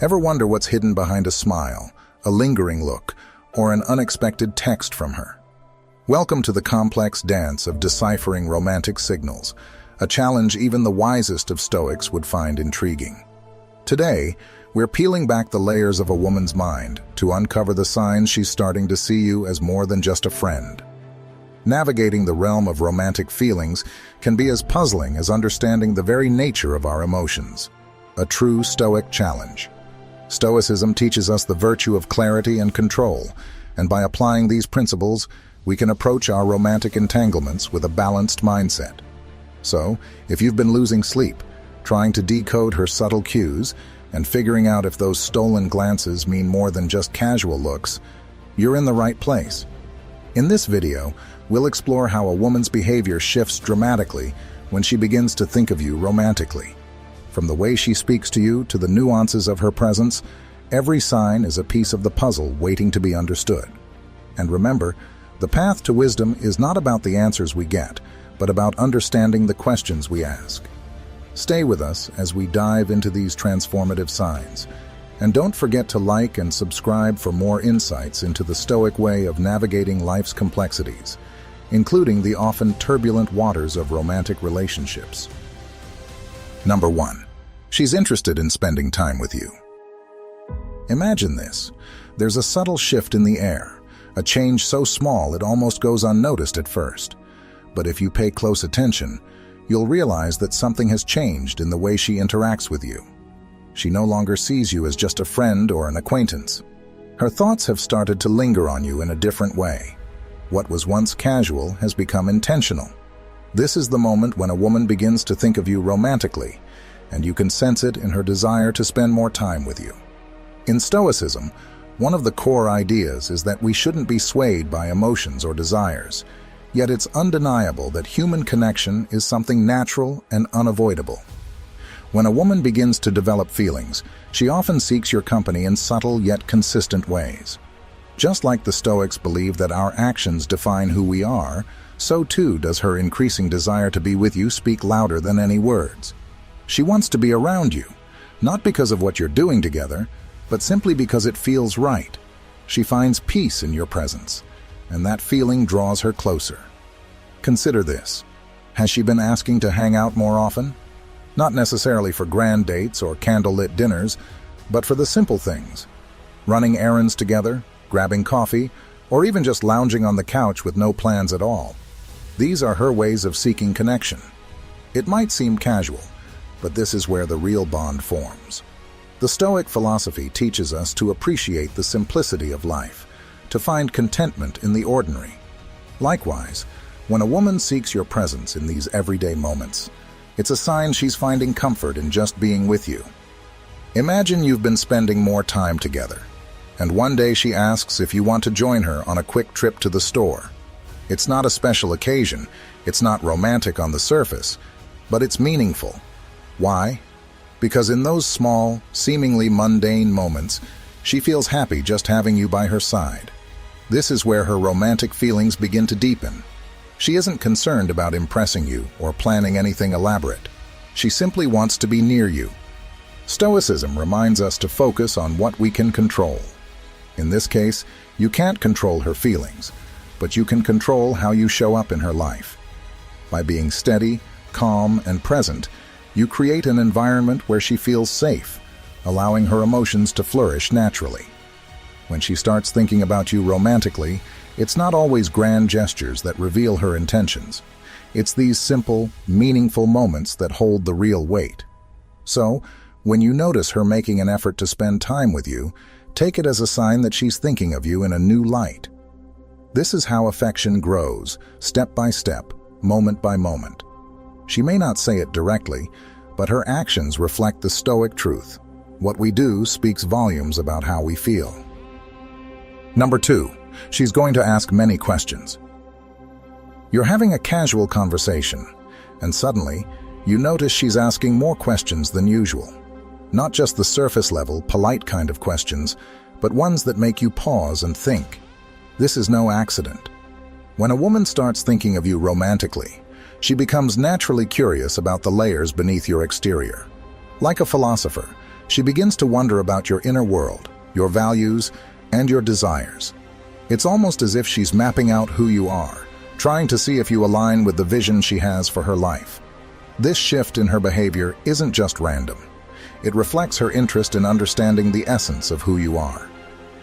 Ever wonder what's hidden behind a smile, a lingering look, or an unexpected text from her? Welcome to the complex dance of deciphering romantic signals, a challenge even the wisest of Stoics would find intriguing. Today, we're peeling back the layers of a woman's mind to uncover the signs she's starting to see you as more than just a friend. Navigating the realm of romantic feelings can be as puzzling as understanding the very nature of our emotions. A true Stoic challenge. Stoicism teaches us the virtue of clarity and control, and by applying these principles, we can approach our romantic entanglements with a balanced mindset. So, if you've been losing sleep, trying to decode her subtle cues, and figuring out if those stolen glances mean more than just casual looks, you're in the right place. In this video, we'll explore how a woman's behavior shifts dramatically when she begins to think of you romantically. From the way she speaks to you to the nuances of her presence, every sign is a piece of the puzzle waiting to be understood. And remember, the path to wisdom is not about the answers we get, but about understanding the questions we ask. Stay with us as we dive into these transformative signs. And don't forget to like and subscribe for more insights into the Stoic way of navigating life's complexities, including the often turbulent waters of romantic relationships. Number 1. She's interested in spending time with you. Imagine this. There's a subtle shift in the air, a change so small it almost goes unnoticed at first. But if you pay close attention, you'll realize that something has changed in the way she interacts with you. She no longer sees you as just a friend or an acquaintance. Her thoughts have started to linger on you in a different way. What was once casual has become intentional. This is the moment when a woman begins to think of you romantically, and you can sense it in her desire to spend more time with you. In Stoicism, one of the core ideas is that we shouldn't be swayed by emotions or desires, yet it's undeniable that human connection is something natural and unavoidable. When a woman begins to develop feelings, she often seeks your company in subtle yet consistent ways. Just like the Stoics believe that our actions define who we are, so too does her increasing desire to be with you speak louder than any words. She wants to be around you, not because of what you're doing together, but simply because it feels right. She finds peace in your presence, and that feeling draws her closer. Consider this. Has she been asking to hang out more often? Not necessarily for grand dates or candlelit dinners, but for the simple things. Running errands together, grabbing coffee, or even just lounging on the couch with no plans at all. These are her ways of seeking connection. It might seem casual, but this is where the real bond forms. The Stoic philosophy teaches us to appreciate the simplicity of life, to find contentment in the ordinary. Likewise, when a woman seeks your presence in these everyday moments, it's a sign she's finding comfort in just being with you. Imagine you've been spending more time together, and one day she asks if you want to join her on a quick trip to the store. It's not a special occasion, it's not romantic on the surface, but it's meaningful. Why? Because in those small, seemingly mundane moments, she feels happy just having you by her side. This is where her romantic feelings begin to deepen. She isn't concerned about impressing you or planning anything elaborate. She simply wants to be near you. Stoicism reminds us to focus on what we can control. In this case, you can't control her feelings, but you can control how you show up in her life. By being steady, calm, and present, you create an environment where she feels safe, allowing her emotions to flourish naturally. When she starts thinking about you romantically, it's not always grand gestures that reveal her intentions. It's these simple, meaningful moments that hold the real weight. So, when you notice her making an effort to spend time with you, take it as a sign that she's thinking of you in a new light. This is how affection grows, step by step, moment by moment. She may not say it directly, but her actions reflect the Stoic truth. What we do speaks volumes about how we feel. Number 2, she's going to ask many questions. You're having a casual conversation, and suddenly, you notice she's asking more questions than usual. Not just the surface-level, polite kind of questions, but ones that make you pause and think. This is no accident. When a woman starts thinking of you romantically, she becomes naturally curious about the layers beneath your exterior. Like a philosopher, She begins to wonder about your inner world, your values, and your desires. It's almost as if she's mapping out who you are, trying to see if you align with the vision she has for her life. This shift in her behavior isn't just random. It reflects her interest in understanding the essence of who you are.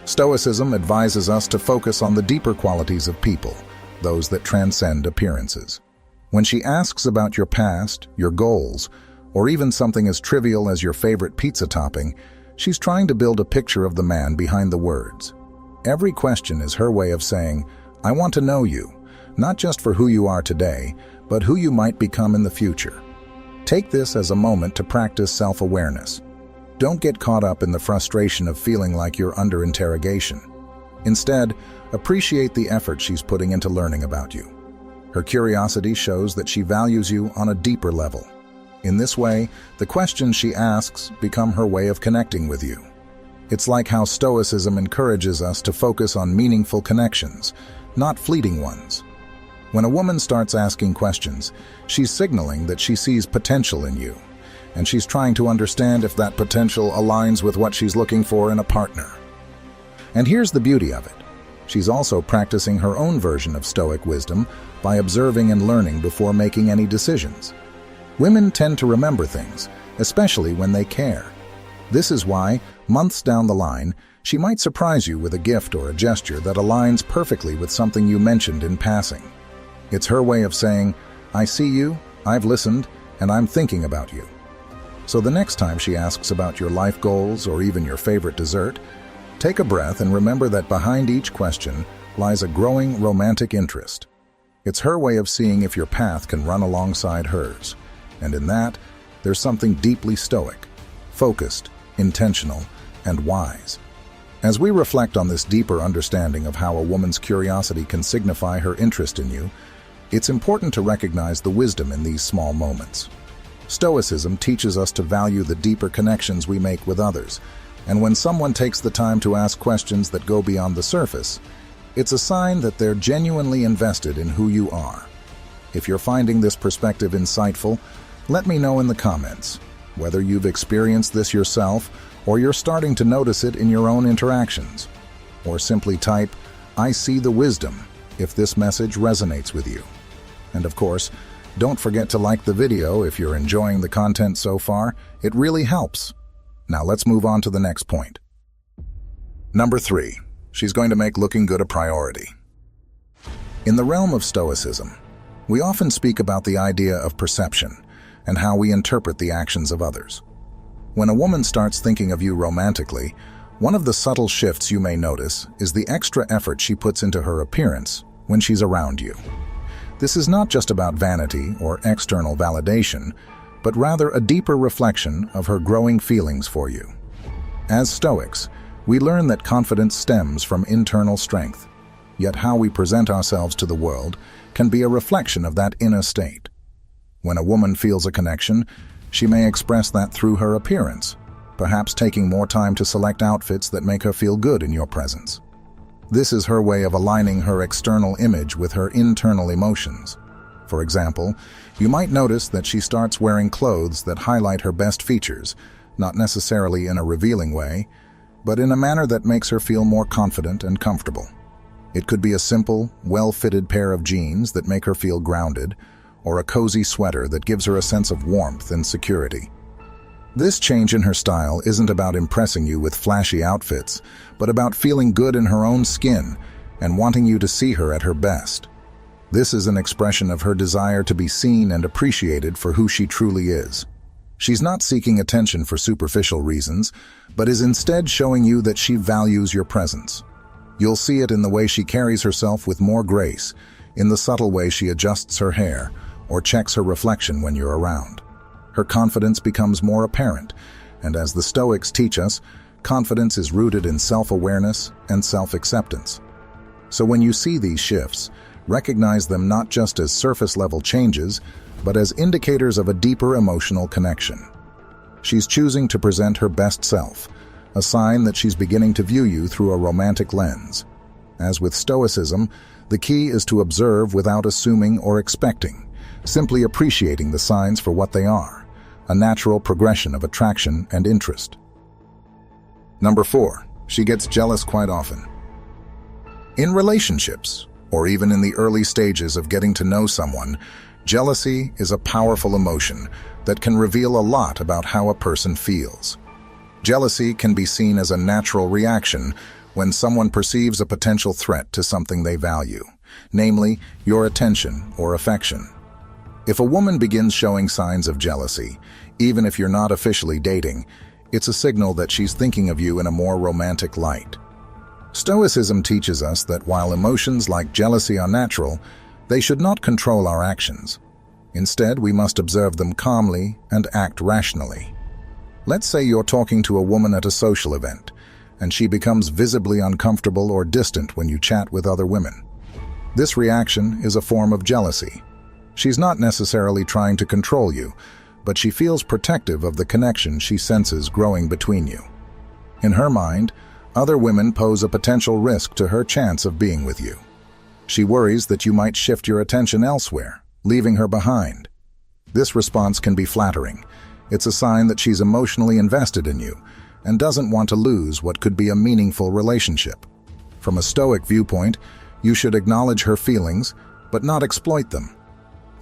Stoicism advises us to focus on the deeper qualities of people, those that transcend appearances. When she asks about your past, your goals, or even something as trivial as your favorite pizza topping, she's trying to build a picture of the man behind the words. Every question is her way of saying, I want to know you, not just for who you are today, but who you might become in the future. Take this as a moment to practice self-awareness. Don't get caught up in the frustration of feeling like you're under interrogation. Instead, appreciate the effort she's putting into learning about you. Her curiosity shows that she values you on a deeper level. In this way, the questions she asks become her way of connecting with you. It's like how Stoicism encourages us to focus on meaningful connections, not fleeting ones. When a woman starts asking questions, she's signaling that she sees potential in you, and she's trying to understand if that potential aligns with what she's looking for in a partner. And here's the beauty of it. She's also practicing her own version of Stoic wisdom by observing and learning before making any decisions. Women tend to remember things, especially when they care. This is why, months down the line, she might surprise you with a gift or a gesture that aligns perfectly with something you mentioned in passing. It's her way of saying, I see you, I've listened, and I'm thinking about you. So the next time she asks about your life goals or even your favorite dessert, take a breath and remember that behind each question lies a growing romantic interest. It's her way of seeing if your path can run alongside hers. And in that, there's something deeply Stoic, focused, intentional, and wise. As we reflect on this deeper understanding of how a woman's curiosity can signify her interest in you, it's important to recognize the wisdom in these small moments. Stoicism teaches us to value the deeper connections we make with others, and when someone takes the time to ask questions that go beyond the surface, it's a sign that they're genuinely invested in who you are. If you're finding this perspective insightful, let me know in the comments, whether you've experienced this yourself or you're starting to notice it in your own interactions. Or simply type, I see the wisdom, if this message resonates with you. And of course, don't forget to like the video if you're enjoying the content so far. It really helps. Now let's move on to the next point. Number 3, she's going to make looking good a priority. In the realm of Stoicism, we often speak about the idea of perception and how we interpret the actions of others. When a woman starts thinking of you romantically, one of the subtle shifts you may notice is the extra effort she puts into her appearance when she's around you. This is not just about vanity or external validation, but rather a deeper reflection of her growing feelings for you. As Stoics, we learn that confidence stems from internal strength, yet how we present ourselves to the world can be a reflection of that inner state. When a woman feels a connection, she may express that through her appearance, perhaps taking more time to select outfits that make her feel good in your presence. This is her way of aligning her external image with her internal emotions. For example, you might notice that she starts wearing clothes that highlight her best features, not necessarily in a revealing way, but in a manner that makes her feel more confident and comfortable. It could be a simple, well-fitted pair of jeans that make her feel grounded, or a cozy sweater that gives her a sense of warmth and security. This change in her style isn't about impressing you with flashy outfits, but about feeling good in her own skin and wanting you to see her at her best. This is an expression of her desire to be seen and appreciated for who she truly is. She's not seeking attention for superficial reasons, but is instead showing you that she values your presence. You'll see it in the way she carries herself with more grace, in the subtle way she adjusts her hair, or checks her reflection when you're around. Her confidence becomes more apparent, and as the Stoics teach us, confidence is rooted in self-awareness and self-acceptance. So when you see these shifts, recognize them not just as surface-level changes, but as indicators of a deeper emotional connection. She's choosing to present her best self, a sign that she's beginning to view you through a romantic lens. As with Stoicism, the key is to observe without assuming or expecting, simply appreciating the signs for what they are, a natural progression of attraction and interest. Number 4, she gets jealous quite often. In relationships, or even in the early stages of getting to know someone, jealousy is a powerful emotion that can reveal a lot about how a person feels. Jealousy can be seen as a natural reaction when someone perceives a potential threat to something they value, namely, your attention or affection. If a woman begins showing signs of jealousy, even if you're not officially dating, it's a signal that she's thinking of you in a more romantic light. Stoicism teaches us that while emotions like jealousy are natural, they should not control our actions. Instead, we must observe them calmly and act rationally. Let's say you're talking to a woman at a social event, and she becomes visibly uncomfortable or distant when you chat with other women. This reaction is a form of jealousy. She's not necessarily trying to control you, but she feels protective of the connection she senses growing between you. In her mind, other women pose a potential risk to her chance of being with you. She worries that you might shift your attention elsewhere, leaving her behind. This response can be flattering. It's a sign that she's emotionally invested in you and doesn't want to lose what could be a meaningful relationship. From a Stoic viewpoint, you should acknowledge her feelings, but not exploit them.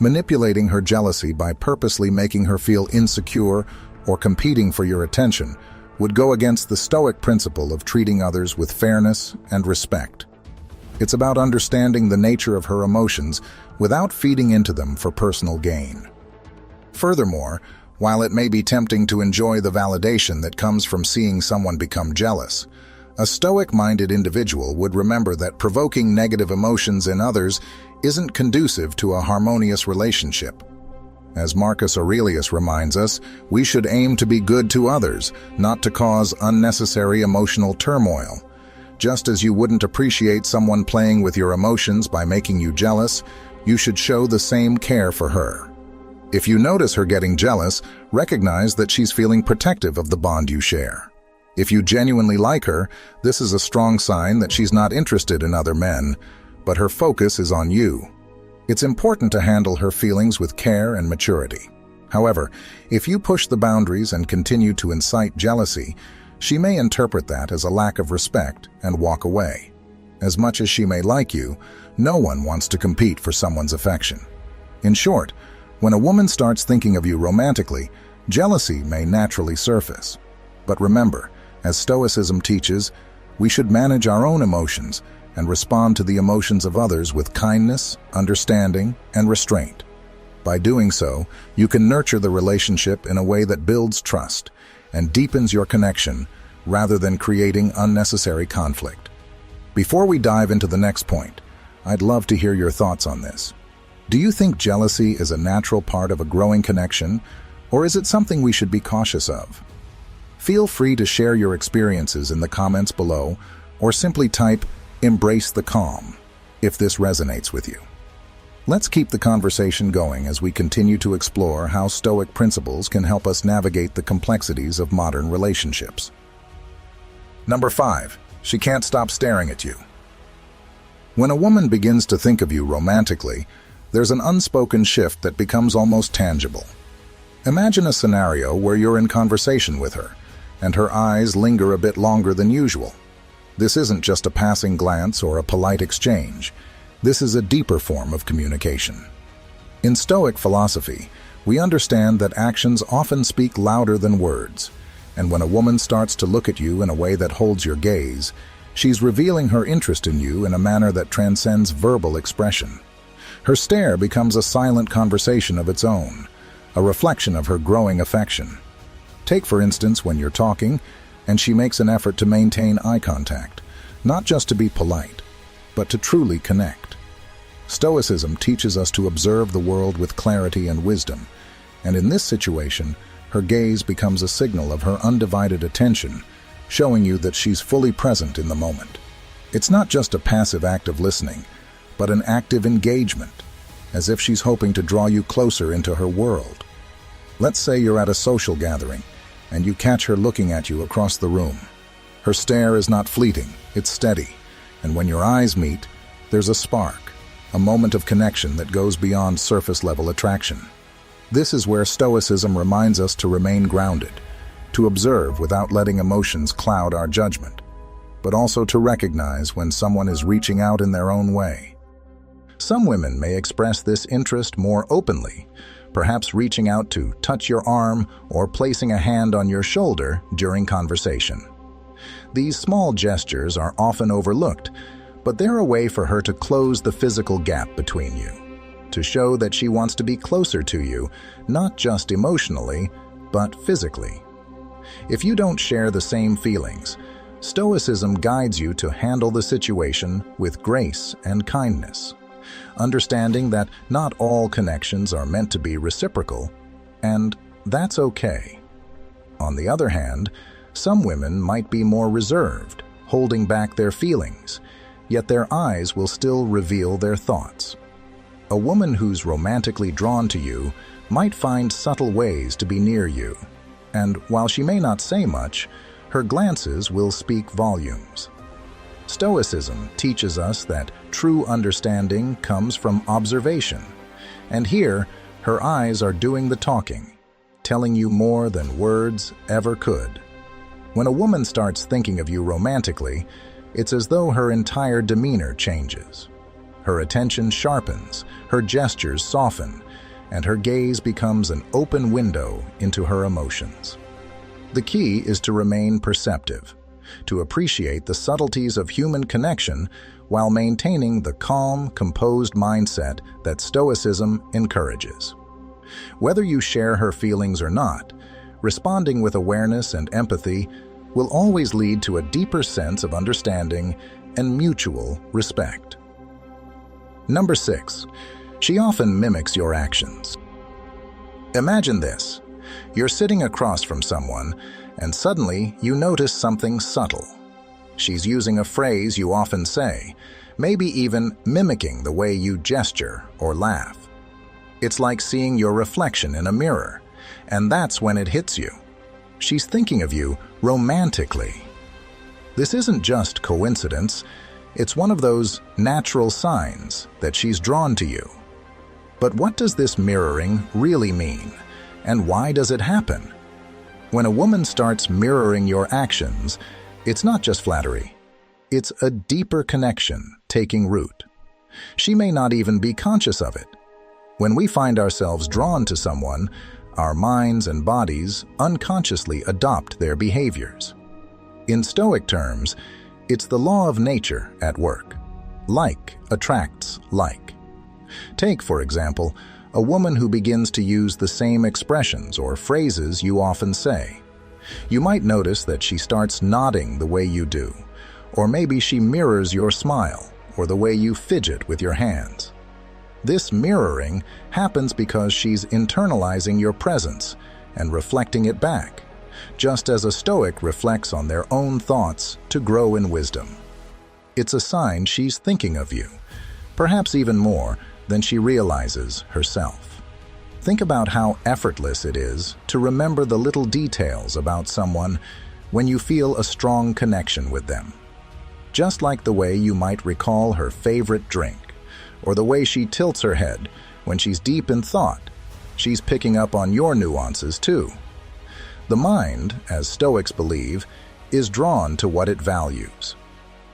Manipulating her jealousy by purposely making her feel insecure or competing for your attention would go against the Stoic principle of treating others with fairness and respect. It's about understanding the nature of her emotions without feeding into them for personal gain. Furthermore, while it may be tempting to enjoy the validation that comes from seeing someone become jealous, a Stoic-minded individual would remember that provoking negative emotions in others isn't conducive to a harmonious relationship. As Marcus Aurelius reminds us, we should aim to be good to others, not to cause unnecessary emotional turmoil. Just as you wouldn't appreciate someone playing with your emotions by making you jealous, you should show the same care for her. If you notice her getting jealous, recognize that she's feeling protective of the bond you share. If you genuinely like her, this is a strong sign that she's not interested in other men, but her focus is on you. It's important to handle her feelings with care and maturity. However, if you push the boundaries and continue to incite jealousy, she may interpret that as a lack of respect and walk away. As much as she may like you, no one wants to compete for someone's affection. In short, when a woman starts thinking of you romantically, jealousy may naturally surface. But remember, as Stoicism teaches, we should manage our own emotions and respond to the emotions of others with kindness, understanding, and restraint. By doing so, you can nurture the relationship in a way that builds trust and deepens your connection rather than creating unnecessary conflict. Before we dive into the next point, I'd love to hear your thoughts on this. Do you think jealousy is a natural part of a growing connection, or is it something we should be cautious of? Feel free to share your experiences in the comments below, or simply type "Embrace the calm" if this resonates with you. Let's keep the conversation going as we continue to explore how Stoic principles can help us navigate the complexities of modern relationships. Number 5, she can't stop staring at you. When a woman begins to think of you romantically, there's an unspoken shift that becomes almost tangible. Imagine a scenario where you're in conversation with her, and her eyes linger a bit longer than usual. This isn't just a passing glance or a polite exchange. This is a deeper form of communication. In Stoic philosophy, we understand that actions often speak louder than words, and when a woman starts to look at you in a way that holds your gaze, she's revealing her interest in you in a manner that transcends verbal expression. Her stare becomes a silent conversation of its own, a reflection of her growing affection. Take, for instance, when you're talking, and she makes an effort to maintain eye contact, not just to be polite, but to truly connect. Stoicism teaches us to observe the world with clarity and wisdom, and in this situation, her gaze becomes a signal of her undivided attention, showing you that she's fully present in the moment. It's not just a passive act of listening, but an active engagement, as if she's hoping to draw you closer into her world. Let's say you're at a social gathering, and you catch her looking at you across the room. Her stare is not fleeting, it's steady, and when your eyes meet, there's a spark, a moment of connection that goes beyond surface-level attraction. This is where Stoicism reminds us to remain grounded. to observe without letting emotions cloud our judgment, but also to recognize when someone is reaching out in their own way. Some women may express this interest more openly, perhaps reaching out to touch your arm or placing a hand on your shoulder during conversation. These small gestures are often overlooked, but they're a way for her to close the physical gap between you, to show that she wants to be closer to you, not just emotionally, but physically. If you don't share the same feelings, Stoicism guides you to handle the situation with grace and kindness, understanding that not all connections are meant to be reciprocal, and that's okay. On the other hand, some women might be more reserved, holding back their feelings, yet their eyes will still reveal their thoughts. A woman who's romantically drawn to you might find subtle ways to be near you, and while she may not say much, her glances will speak volumes. Stoicism teaches us that true understanding comes from observation, and here, her eyes are doing the talking, telling you more than words ever could. When a woman starts thinking of you romantically, it's as though her entire demeanor changes. Her attention sharpens, her gestures soften, and her gaze becomes an open window into her emotions. The key is to remain perceptive, to appreciate the subtleties of human connection while maintaining the calm, composed mindset that Stoicism encourages. Whether you share her feelings or not, responding with awareness and empathy will always lead to a deeper sense of understanding and mutual respect. Number 6. She often mimics your actions. Imagine this. You're sitting across from someone, and suddenly you notice something subtle. She's using a phrase you often say, maybe even mimicking the way you gesture or laugh. It's like seeing your reflection in a mirror, and that's when it hits you. She's thinking of you romantically. This isn't just coincidence, it's one of those natural signs that she's drawn to you. But what does this mirroring really mean, and why does it happen? When a woman starts mirroring your actions, it's not just flattery. It's a deeper connection taking root. She may not even be conscious of it. When we find ourselves drawn to someone, our minds and bodies unconsciously adopt their behaviors. In Stoic terms, it's the law of nature at work. Like attracts like. Take, for example, a woman who begins to use the same expressions or phrases you often say. You might notice that she starts nodding the way you do, or maybe she mirrors your smile or the way you fidget with your hands. This mirroring happens because she's internalizing your presence and reflecting it back, just as a Stoic reflects on their own thoughts to grow in wisdom. It's a sign she's thinking of you, perhaps even more than she realizes herself. Think about how effortless it is to remember the little details about someone when you feel a strong connection with them. Just like the way you might recall her favorite drink, or the way she tilts her head when she's deep in thought, she's picking up on your nuances too. The mind, as Stoics believe, is drawn to what it values.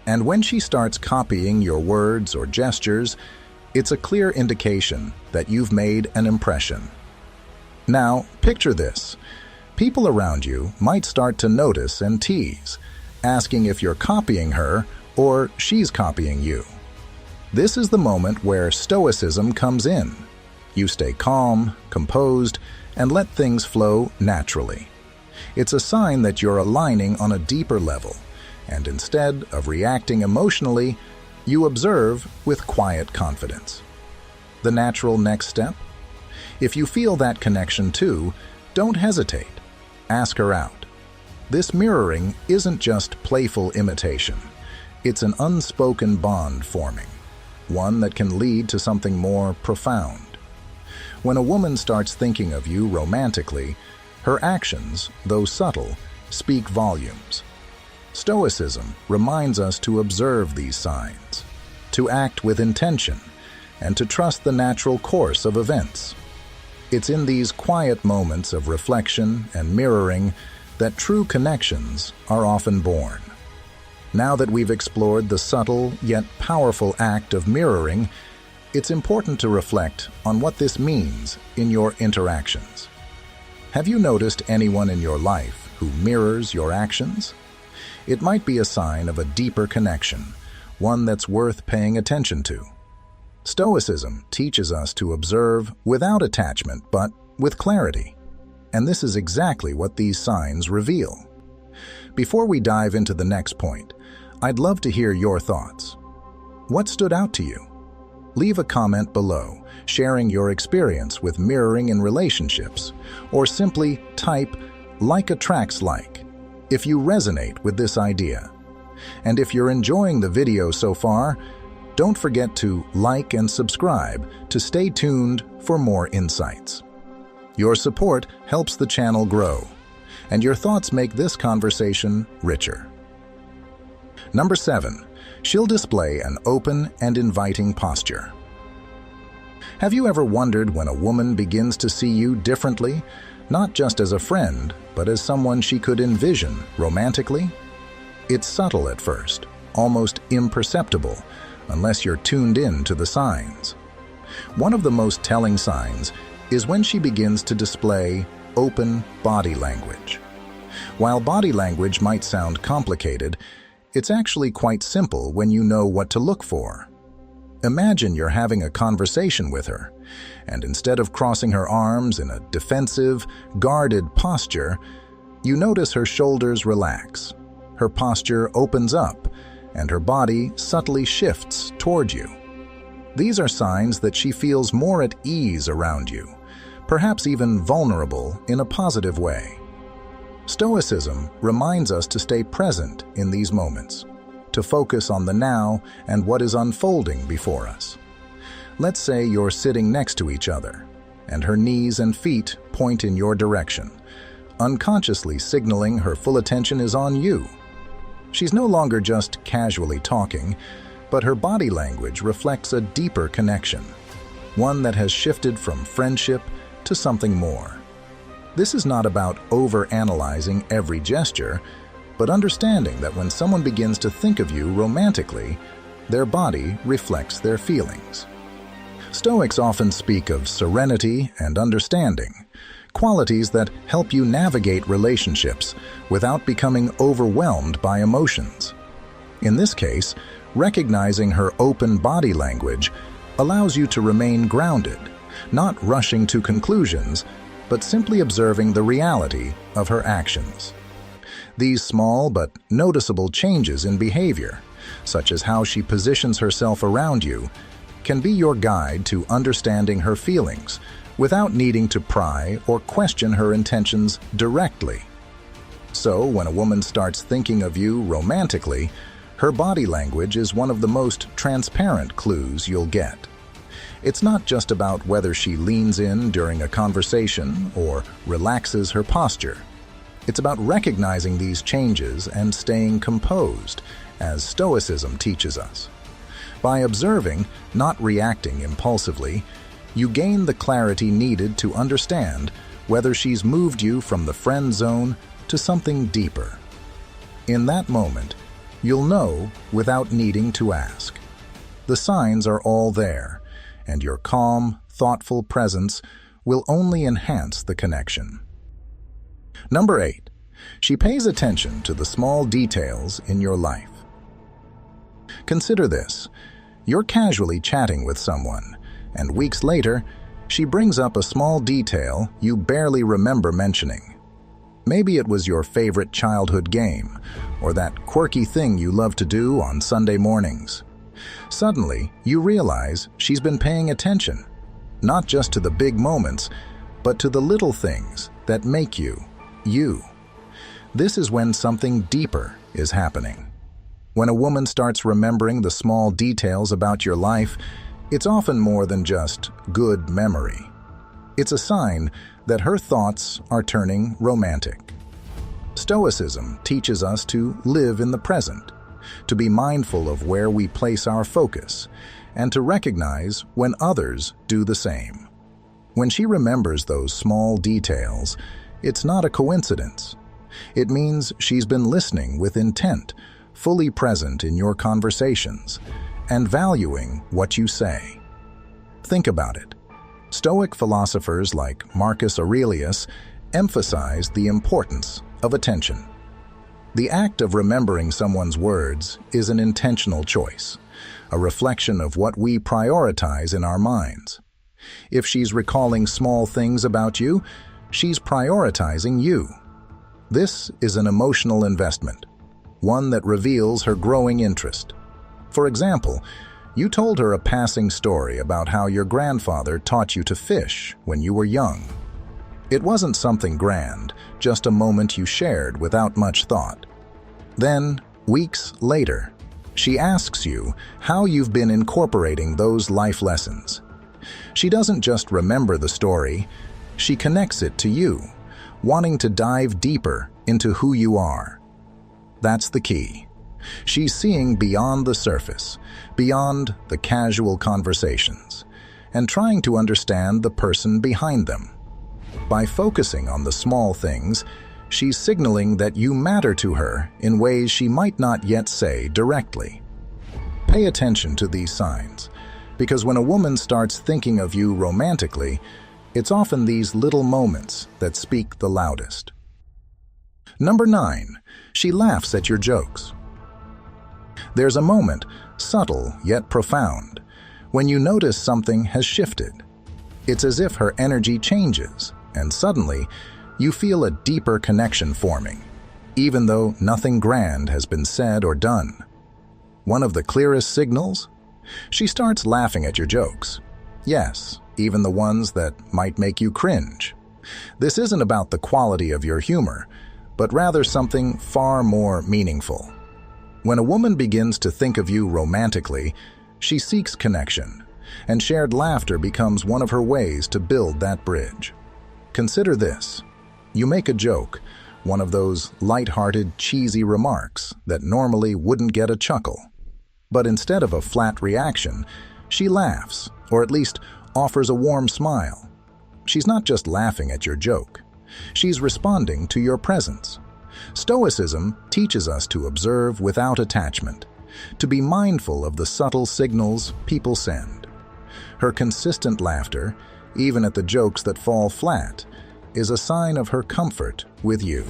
And when she starts copying your words or gestures, it's a clear indication that you've made an impression. Now, picture this. People around you might start to notice and tease, asking if you're copying her or she's copying you. This is the moment where Stoicism comes in. You stay calm, composed, and let things flow naturally. It's a sign that you're aligning on a deeper level, and instead of reacting emotionally, you observe with quiet confidence. The natural next step? If you feel that connection too, don't hesitate. Ask her out. This mirroring isn't just playful imitation. It's an unspoken bond forming, one that can lead to something more profound. When a woman starts thinking of you romantically, her actions, though subtle, speak volumes. Stoicism reminds us to observe these signs, to act with intention, and to trust the natural course of events. It's in these quiet moments of reflection and mirroring that true connections are often born. Now that we've explored the subtle yet powerful act of mirroring, it's important to reflect on what this means in your interactions. Have you noticed anyone in your life who mirrors your actions? It might be a sign of a deeper connection, one that's worth paying attention to. Stoicism teaches us to observe without attachment, but with clarity. And this is exactly what these signs reveal. Before we dive into the next point, I'd love to hear your thoughts. What stood out to you? Leave a comment below, sharing your experience with mirroring in relationships, or simply type "like attracts like" if you resonate with this idea. And if you're enjoying the video so far, don't forget to like and subscribe to stay tuned for more insights. Your support helps the channel grow, and your thoughts make this conversation richer. Number 7. She'll display an open and inviting posture. Have you ever wondered when a woman begins to see you differently, not just as a friend, but as someone she could envision romantically? It's subtle at first, almost imperceptible, unless you're tuned in to the signs. One of the most telling signs is when she begins to display open body language. While body language might sound complicated, it's actually quite simple when you know what to look for. Imagine you're having a conversation with her, and instead of crossing her arms in a defensive, guarded posture, you notice her shoulders relax, her posture opens up, and her body subtly shifts toward you. These are signs that she feels more at ease around you, perhaps even vulnerable in a positive way. Stoicism reminds us to stay present in these moments, to focus on the now and what is unfolding before us. Let's say you're sitting next to each other, and her knees and feet point in your direction, unconsciously signaling her full attention is on you. She's no longer just casually talking, but her body language reflects a deeper connection, one that has shifted from friendship to something more. This is not about over-analyzing every gesture, but understanding that when someone begins to think of you romantically, their body reflects their feelings. Stoics often speak of serenity and understanding, qualities that help you navigate relationships without becoming overwhelmed by emotions. In this case, recognizing her open body language allows you to remain grounded, not rushing to conclusions, but simply observing the reality of her actions. These small but noticeable changes in behavior, such as how she positions herself around you, can be your guide to understanding her feelings without needing to pry or question her intentions directly. So, when a woman starts thinking of you romantically, her body language is one of the most transparent clues you'll get. It's not just about whether she leans in during a conversation or relaxes her posture. It's about recognizing these changes and staying composed, as Stoicism teaches us. By observing, not reacting impulsively, you gain the clarity needed to understand whether she's moved you from the friend zone to something deeper. In that moment, you'll know without needing to ask. The signs are all there, and your calm, thoughtful presence will only enhance the connection. Number 8. She pays attention to the small details in your life. Consider this. You're casually chatting with someone, and weeks later, she brings up a small detail you barely remember mentioning. Maybe it was your favorite childhood game, or that quirky thing you love to do on Sunday mornings. Suddenly, you realize she's been paying attention, not just to the big moments, but to the little things that make you, you. This is when something deeper is happening. When a woman starts remembering the small details about your life, it's often more than just good memory. It's a sign that her thoughts are turning romantic. Stoicism teaches us to live in the present, to be mindful of where we place our focus, and to recognize when others do the same. When she remembers those small details, it's not a coincidence. It means she's been listening with intent, fully present in your conversations, and valuing what you say. Think about it. Stoic philosophers like Marcus Aurelius emphasize the importance of attention. The act of remembering someone's words is an intentional choice, a reflection of what we prioritize in our minds. If she's recalling small things about you, she's prioritizing you. This is an emotional investment, one that reveals her growing interest. For example, you told her a passing story about how your grandfather taught you to fish when you were young. It wasn't something grand, just a moment you shared without much thought. Then, weeks later, she asks you how you've been incorporating those life lessons. She doesn't just remember the story, she connects it to you, wanting to dive deeper into who you are. That's the key. She's seeing beyond the surface, beyond the casual conversations, and trying to understand the person behind them. By focusing on the small things, she's signaling that you matter to her in ways she might not yet say directly. Pay attention to these signs, because when a woman starts thinking of you romantically, it's often these little moments that speak the loudest. Number 9, she laughs at your jokes. There's a moment, subtle yet profound, when you notice something has shifted. It's as if her energy changes, and suddenly, you feel a deeper connection forming, even though nothing grand has been said or done. One of the clearest signals? She starts laughing at your jokes. Yes, even the ones that might make you cringe. This isn't about the quality of your humor, but rather something far more meaningful. When a woman begins to think of you romantically, she seeks connection, and shared laughter becomes one of her ways to build that bridge. Consider this. You make a joke, one of those light-hearted, cheesy remarks that normally wouldn't get a chuckle. But instead of a flat reaction, she laughs, or at least offers a warm smile. She's not just laughing at your joke. She's responding to your presence. Stoicism teaches us to observe without attachment, to be mindful of the subtle signals people send. Her consistent laughter, even at the jokes that fall flat, is a sign of her comfort with you.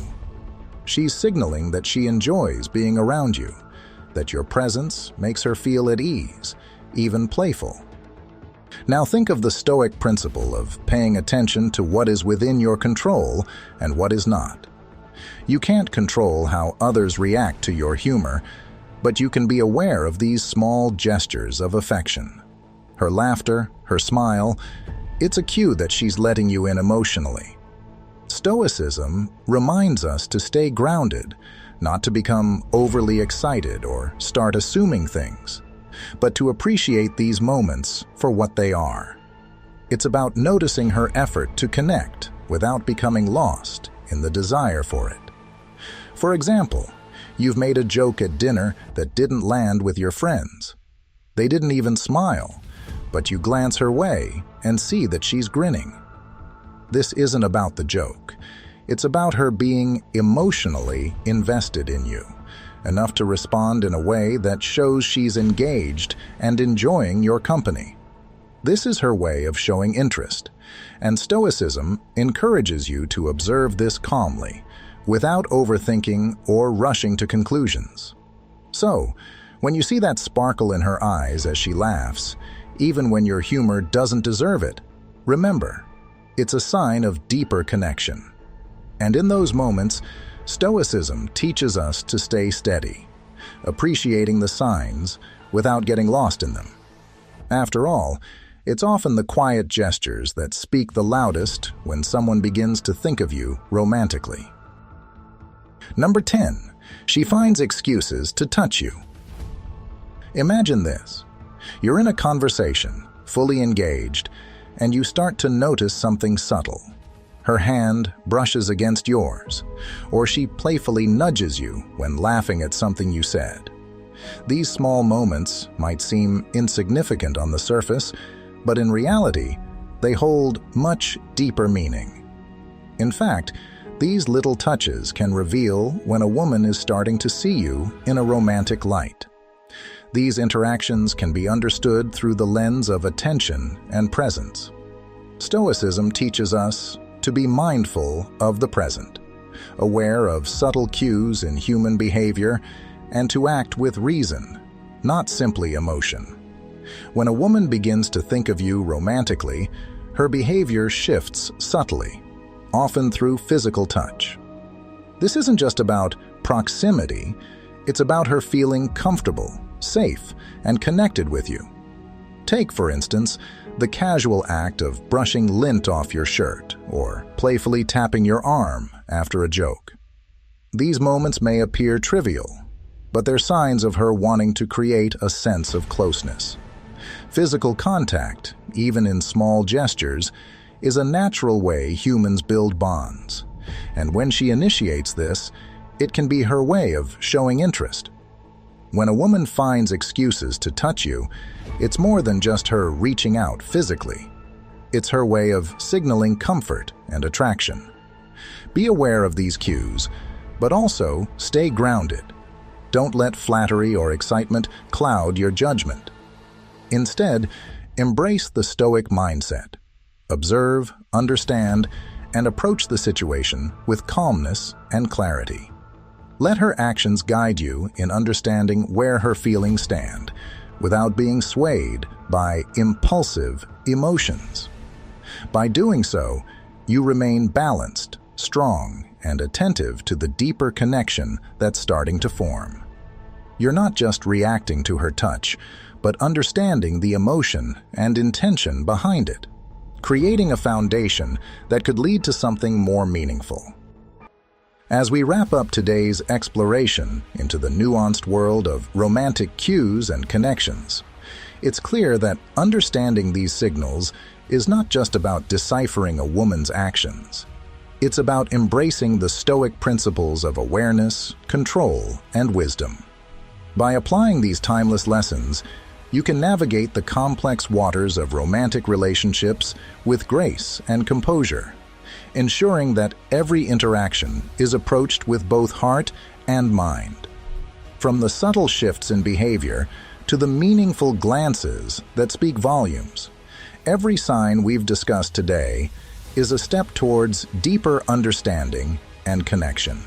She's signaling that she enjoys being around you, that your presence makes her feel at ease, even playful. Now think of the Stoic principle of paying attention to what is within your control and what is not. You can't control how others react to your humor, but you can be aware of these small gestures of affection. Her laughter, her smile, it's a cue that she's letting you in emotionally. Stoicism reminds us to stay grounded, not to become overly excited or start assuming things, but to appreciate these moments for what they are. It's about noticing her effort to connect without becoming lost in the desire for it. For example, you've made a joke at dinner that didn't land with your friends. They didn't even smile, but you glance her way and see that she's grinning. This isn't about the joke. It's about her being emotionally invested in you, enough to respond in a way that shows she's engaged and enjoying your company. This is her way of showing interest, and Stoicism encourages you to observe this calmly, without overthinking or rushing to conclusions. So, when you see that sparkle in her eyes as she laughs, even when your humor doesn't deserve it, remember, it's a sign of deeper connection. And in those moments, Stoicism teaches us to stay steady, appreciating the signs without getting lost in them. After all, it's often the quiet gestures that speak the loudest when someone begins to think of you romantically. Number 10, she finds excuses to touch you. Imagine this. You're in a conversation, fully engaged, and you start to notice something subtle. Her hand brushes against yours, or she playfully nudges you when laughing at something you said. These small moments might seem insignificant on the surface, but in reality, they hold much deeper meaning. In fact, These little touches can reveal when a woman is starting to see you in a romantic light. These interactions can be understood through the lens of attention and presence. Stoicism teaches us to be mindful of the present, aware of subtle cues in human behavior, and to act with reason, not simply emotion. When a woman begins to think of you romantically, her behavior shifts subtly, often through physical touch. This isn't just about proximity, it's about her feeling comfortable, safe, and connected with you. Take, for instance, the casual act of brushing lint off your shirt or playfully tapping your arm after a joke. These moments may appear trivial, but they're signs of her wanting to create a sense of closeness. Physical contact, even in small gestures, is a natural way humans build bonds, and when she initiates this, it can be her way of showing interest. When a woman finds excuses to touch you, it's more than just her reaching out physically. It's her way of signaling comfort and attraction. Be aware of these cues, but also stay grounded. Don't let flattery or excitement cloud your judgment. Instead, embrace the Stoic mindset. Observe, understand, and approach the situation with calmness and clarity. Let her actions guide you in understanding where her feelings stand, without being swayed by impulsive emotions. By doing so, you remain balanced, strong, and attentive to the deeper connection that's starting to form. You're not just reacting to her touch, but understanding the emotion and intention behind it, creating a foundation that could lead to something more meaningful. As we wrap up today's exploration into the nuanced world of romantic cues and connections, it's clear that understanding these signals is not just about deciphering a woman's actions. It's about embracing the Stoic principles of awareness, control, and wisdom. By applying these timeless lessons, you can navigate the complex waters of romantic relationships with grace and composure, ensuring that every interaction is approached with both heart and mind. From the subtle shifts in behavior to the meaningful glances that speak volumes, every sign we've discussed today is a step towards deeper understanding and connection.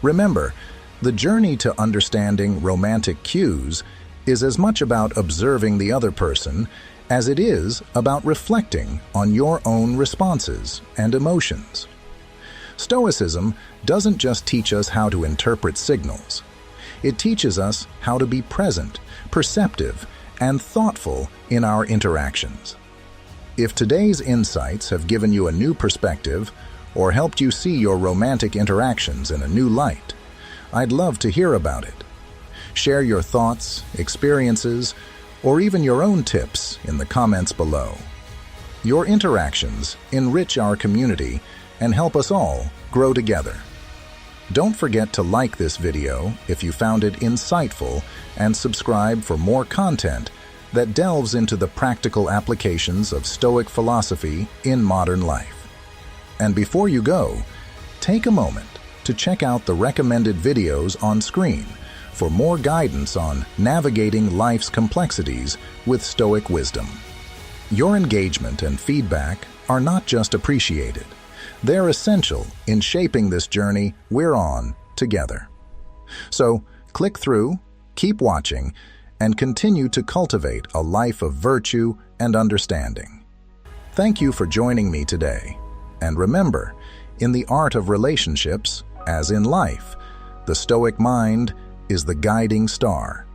Remember, the journey to understanding romantic cues is as much about observing the other person as it is about reflecting on your own responses and emotions. Stoicism doesn't just teach us how to interpret signals. It teaches us how to be present, perceptive, and thoughtful in our interactions. If today's insights have given you a new perspective or helped you see your romantic interactions in a new light, I'd love to hear about it. Share your thoughts, experiences, or even your own tips in the comments below. Your interactions enrich our community and help us all grow together. Don't forget to like this video if you found it insightful and subscribe for more content that delves into the practical applications of Stoic philosophy in modern life. And before you go, take a moment to check out the recommended videos on screen for more guidance on navigating life's complexities with Stoic wisdom. Your engagement and feedback are not just appreciated, they're essential in shaping this journey we're on together. So, click through, keep watching, and continue to cultivate a life of virtue and understanding. Thank you for joining me today. And remember, in the art of relationships, as in life, the Stoic mind is the guiding star.